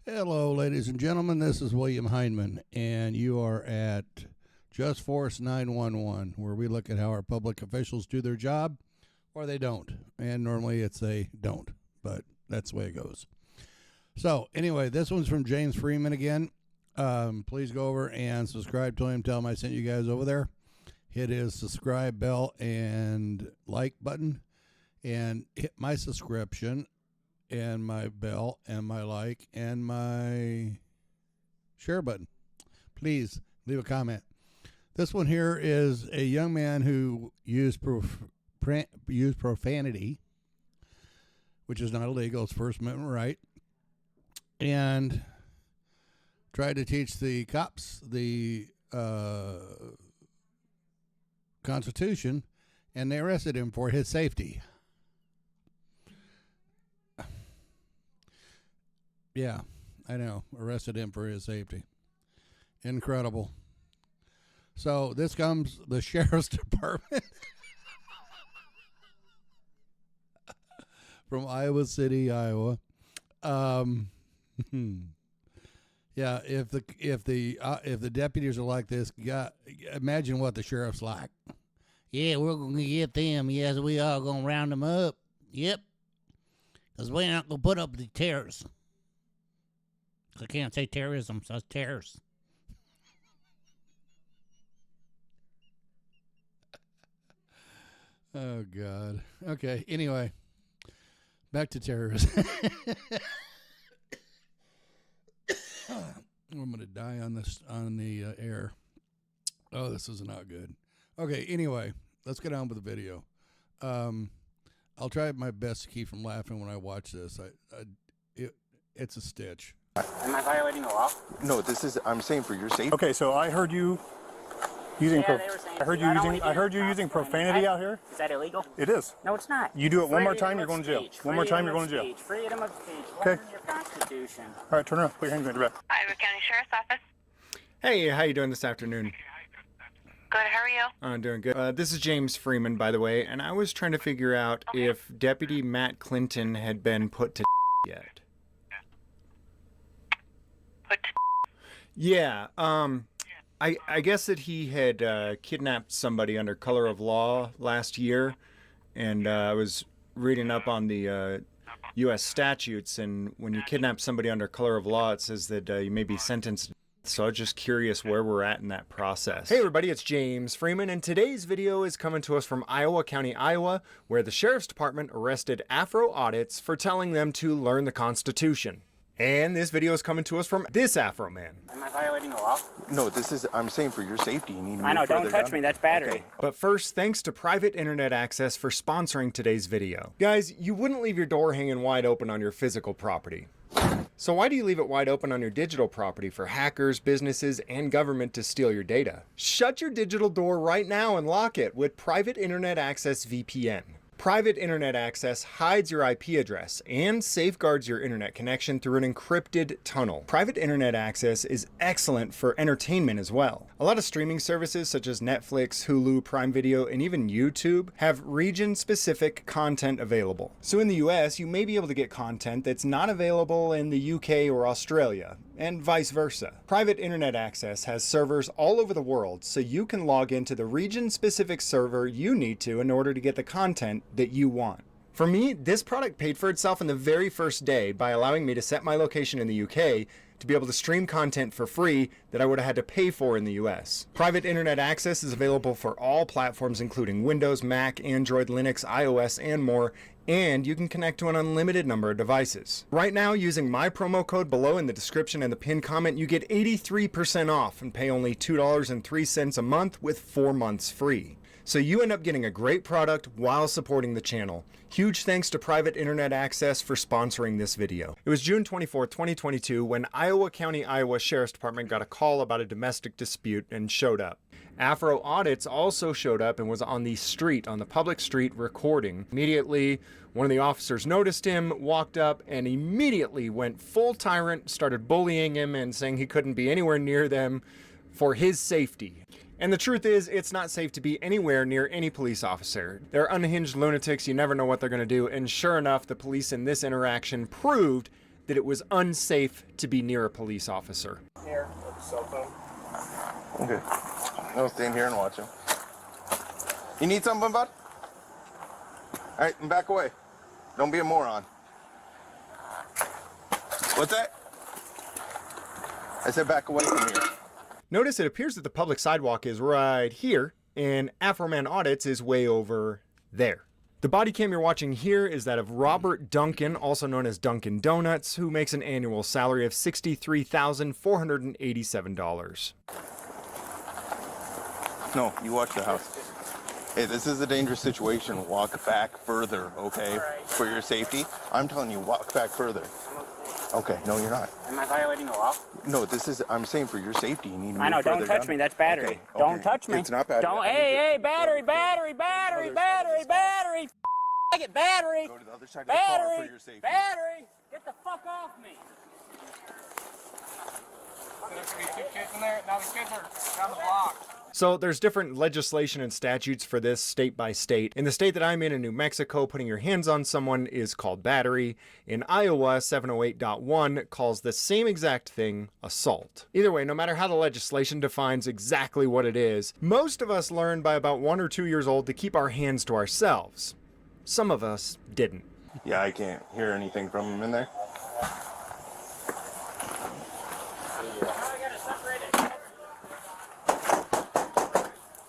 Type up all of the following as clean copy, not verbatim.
Hello, ladies and gentlemen. This is William Hindman, and you are at Just Force 911, where we look at how our public officials do their job or they don't. And normally it's they don't, but that's the way it goes. So, anyway, this one's from James Freeman again. Please go over and subscribe to him. Tell him I sent you guys over there. Hit his subscribe bell and like button, and hit my subscription and my bell and my like and my share button. Please leave a comment. This one here is a young man who used profanity, which is not illegal. It's First Amendment right, and tried to teach the cops the Constitution, and they arrested him for his safety. Yeah, I know. Arrested him for his safety. Incredible. So this comes the sheriff's department from Iowa City, Iowa. Yeah, if the deputies are like this, imagine what the sheriff's like. Yeah, we're going to get them. Yes, we are going to round them up. Yep. Because we're not going to put up with the terrorists. I can't say terrorism, so it's terrorists. Oh, God. Okay, anyway. Back to terrorism. I'm going to die on the air. Oh, this is not good. Okay, anyway, let's get on with the video. I'll try my best to keep from laughing when I watch this. It's a stitch. Am I violating the law? No, I'm saying for your safety. Okay, so I heard you using using profanity out here. Is that illegal? It is. No, it's not. You do it one more time, you're going to jail. One more time, you're going to jail. Freedom of speech. Okay. Learn your Constitution. All right, turn around. Put your hands behind your back. Iowa County Sheriff's Office. Hey, how you doing this afternoon? Good, how are you? I'm doing good. This is James Freeman, by the way, and I was trying to figure out if Deputy Matt Clinton had been put to yet. Put to Yeah, I guess that he had kidnapped somebody under color of law last year, and I was reading up on the U.S. statutes, and when you kidnap somebody under color of law, it says that you may be sentenced. So I was just curious where we're at in that process. Hey everybody, it's James Freeman, and today's video is coming to us from Iowa County, Iowa, where the Sheriff's Department arrested Afro audits for telling them to learn the Constitution. And this video is coming to us from this Afro man. Am I violating the law? No, I'm saying for your safety. You need to I know, move don't further touch down. me, that's battery. Okay. But first, thanks to Private Internet Access for sponsoring today's video. Guys, you wouldn't leave your door hanging wide open on your physical property. So why do you leave it wide open on your digital property for hackers, businesses, and government to steal your data? Shut your digital door right now and lock it with Private Internet Access VPN. Private Internet Access hides your IP address and safeguards your internet connection through an encrypted tunnel. Private Internet Access is excellent for entertainment as well. A lot of streaming services such as Netflix, Hulu, Prime Video, and even YouTube have region-specific content available. So in the US, you may be able to get content that's not available in the UK or Australia, and vice versa. Private Internet Access has servers all over the world, so you can log into the region-specific server you need to in order to get the content that you want. For me, this product paid for itself in the very first day by allowing me to set my location in the UK to be able to stream content for free that I would have had to pay for in the US. Private Internet Access is available for all platforms including Windows, Mac, Android, Linux, iOS, and more, and you can connect to an unlimited number of devices. Right now, using my promo code below in the description and the pinned comment, you get 83% off and pay only $2.03 a month with 4 months free. So you end up getting a great product while supporting the channel. Huge thanks to Private Internet Access for sponsoring this video. It was June 24, 2022 when Iowa County, Iowa Sheriff's Department got a call about a domestic dispute and showed up. Afro Audits also showed up and was on the public street recording. Immediately, one of the officers noticed him, walked up, and immediately went full tyrant, started bullying him and saying he couldn't be anywhere near them for his safety. And the truth is, it's not safe to be anywhere near any police officer. They're unhinged lunatics, you never know what they're going to do, and sure enough, the police in this interaction proved that it was unsafe to be near a police officer. Here, with the cell phone. Okay. No, stand here and watch him. You need something, bud? All right, and back away. Don't be a moron. What's that? I said back away from here. Notice it appears that the public sidewalk is right here, and Afroman Audits is way over there. The body cam you're watching here is that of Robert Duncan, also known as Dunkin' Donuts, who makes an annual salary of $63,487. No, you watch the house. Hey, this is a dangerous situation. Walk back further, okay? For your safety. I'm telling you, walk back further. Okay, no, you're not. Am I violating the law? No, I'm saying for your safety, you need to move I know, don't further touch down. me, that's battery. Okay, Don't okay. touch me. It's not battery. Don't, hey, battery, battery, battery, battery, battery. F it, battery. Go to the other side of the car Battery, for your safety. battery. Get the fuck off me. There's gonna be 2 kids in there. Now the kids are down the block. So there's different legislation and statutes for this state by state. In the state that I'm in New Mexico, putting your hands on someone is called battery. In Iowa, 708.1 calls the same exact thing assault. Either way, no matter how the legislation defines exactly what it is, most of us learned by about 1 or 2 years old to keep our hands to ourselves. Some of us didn't. Yeah, I can't hear anything from him in there.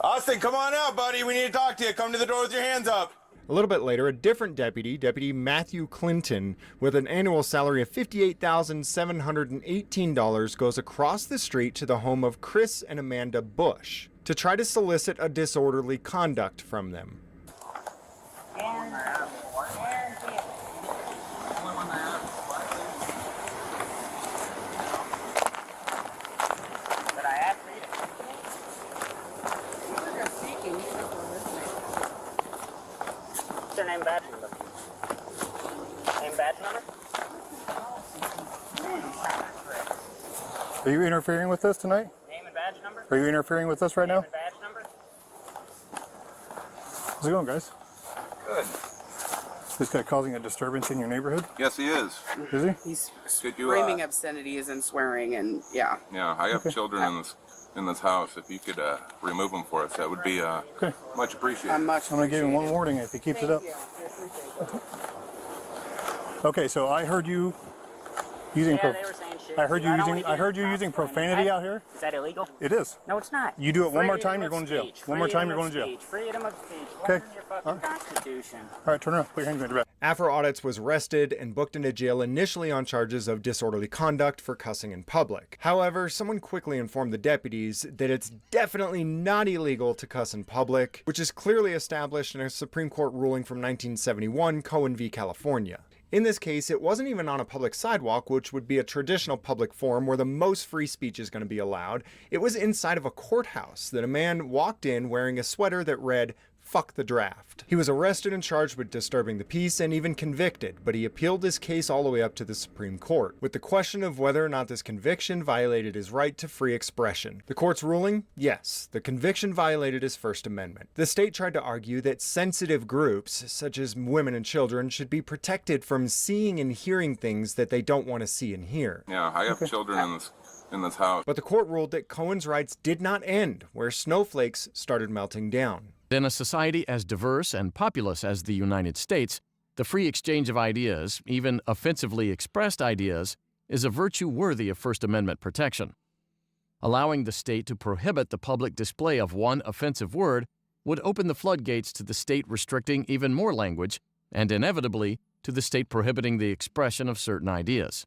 Austin, come on out, buddy. We need to talk to you. Come to the door with your hands up. A little bit later, a different deputy, Deputy Matthew Clinton, with an annual salary of $58,718, goes across the street to the home of Chris and Amanda Bush to try to solicit a disorderly conduct from them. But I asked for you. What's your name, badge number? Name, badge number? Are you interfering with this tonight? Name and badge number? Are you interfering with this right Name now? and badge number? How's it going, guys? Good. This guy causing a disturbance in your neighborhood? Yes, he is. Is he? He's Could you, screaming obscenities and swearing, and yeah. Yeah, I have children in this house. If you could remove them for us, that would be Okay. much appreciated. I'm gonna give him one warning if he keeps it up. Okay, so I heard you using. Yeah, they were saying shit. I heard you I don't using. wanna I heard do you this using constantly. profanity out here. Is that illegal? It is. No, it's not. You do it one more Freedom time, you're of going to jail. speech. One more time, you're Freedom going to of jail. speech. Freedom of speech. Okay. Learn your fucking Constitution. All right, turn around. Put your hands behind your back. Afro Audits was arrested and booked into jail initially on charges of disorderly conduct for cussing in public. However, someone quickly informed the deputies that it's definitely not illegal to cuss in public, which is clearly established in a Supreme Court ruling from 1971, Cohen v. California. In this case, it wasn't even on a public sidewalk, which would be a traditional public forum where the most free speech is going to be allowed. It was inside of a courthouse that a man walked in wearing a sweater that read, "Fuck the draft." He was arrested and charged with disturbing the peace and even convicted, but he appealed his case all the way up to the Supreme Court, with the question of whether or not this conviction violated his right to free expression. The court's ruling? Yes, the conviction violated his First Amendment. The state tried to argue that sensitive groups, such as women and children, should be protected from seeing and hearing things that they don't want to see and hear. Yeah, I have children in this house. But the court ruled that Cohen's rights did not end where snowflakes started melting down. In a society as diverse and populous as the United States, the free exchange of ideas, even offensively expressed ideas, is a virtue worthy of First Amendment protection. Allowing the state to prohibit the public display of one offensive word would open the floodgates to the state restricting even more language, and inevitably to the state prohibiting the expression of certain ideas.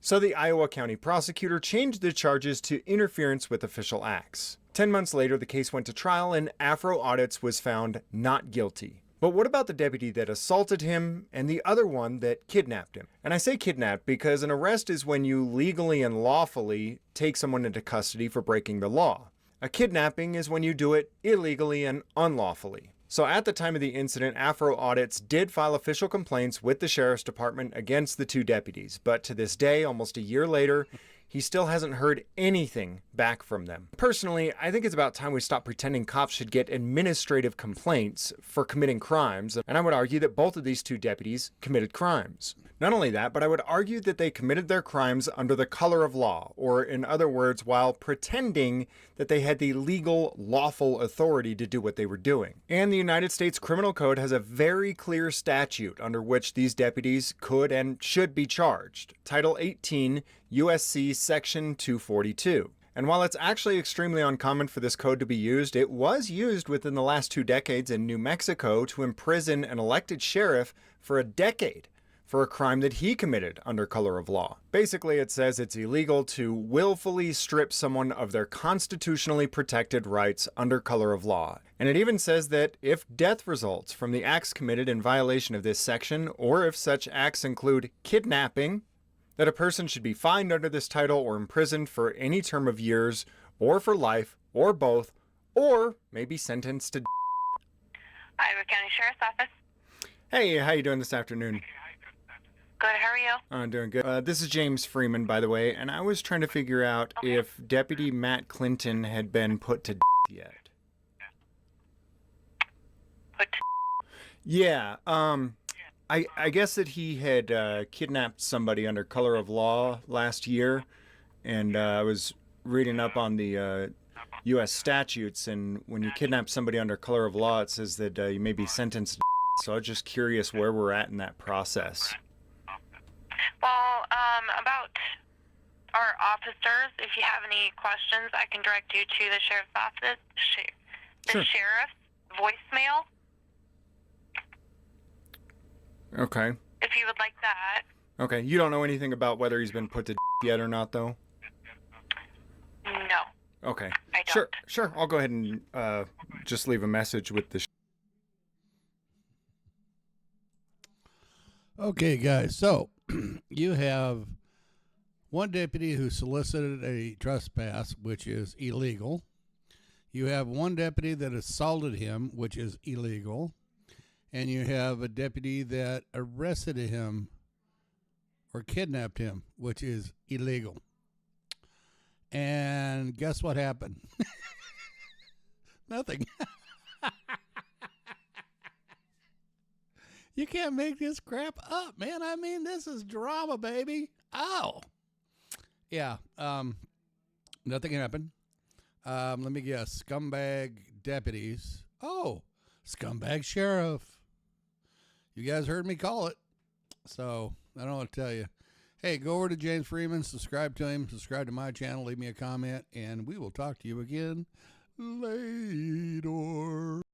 So the Iowa County prosecutor changed the charges to interference with official acts. 10 months later, the case went to trial and Afro Audits was found not guilty. But what about the deputy that assaulted him and the other one that kidnapped him? And I say kidnapped because an arrest is when you legally and lawfully take someone into custody for breaking the law. A kidnapping is when you do it illegally and unlawfully. So at the time of the incident, Afro Audits did file official complaints with the sheriff's department against the two deputies. But to this day, almost a year later, he still hasn't heard anything back from them. Personally, I think it's about time we stop pretending cops should get administrative complaints for committing crimes, and I would argue that both of these two deputies committed crimes. Not only that, but I would argue that they committed their crimes under the color of law, or in other words, while pretending that they had the legal, lawful authority to do what they were doing. And the United States Criminal Code has a very clear statute under which these deputies could and should be charged. Title 18, USC Section 242. And while it's actually extremely uncommon for this code to be used, it was used within the last 2 decades in New Mexico to imprison an elected sheriff for a decade for a crime that he committed under color of law. Basically, it says it's illegal to willfully strip someone of their constitutionally protected rights under color of law. And it even says that if death results from the acts committed in violation of this section, or if such acts include kidnapping, that a person should be fined under this title or imprisoned for any term of years, or for life, or both, or maybe sentenced to Iowa County Sheriff's Office. Hey, how you doing this afternoon? Good, how are you? I'm doing good. This is James Freeman, by the way, and I was trying to figure out if Deputy Matt Clinton had been put to yet. Put to Yeah, I guess that he had kidnapped somebody under color of law last year, and I was reading up on the U.S. statutes, and when you kidnap somebody under color of law, it says that you may be sentenced to so I was just curious where we're at in that process. Well, about our officers, if you have any questions, I can direct you to the sheriff's office, the Sure. sheriff's voicemail, Okay. if you would like that. Okay. You don't know anything about whether he's been put to yet or not, though? No. Okay. I don't. Sure. I'll go ahead and just leave a message with the Okay, guys. So you have one deputy who solicited a trespass, which is illegal. You have one deputy that assaulted him, which is illegal. And you have a deputy that arrested him or kidnapped him, which is illegal. And guess what happened? Nothing. You can't make this crap up, man. I mean, this is drama, baby. Oh. Yeah. Nothing happened. Let me guess. Scumbag deputies. Oh, scumbag sheriff. You guys heard me call it. So I don't know what to tell you. Hey, go over to James Freeman, subscribe to him, subscribe to my channel, leave me a comment, and we will talk to you again later.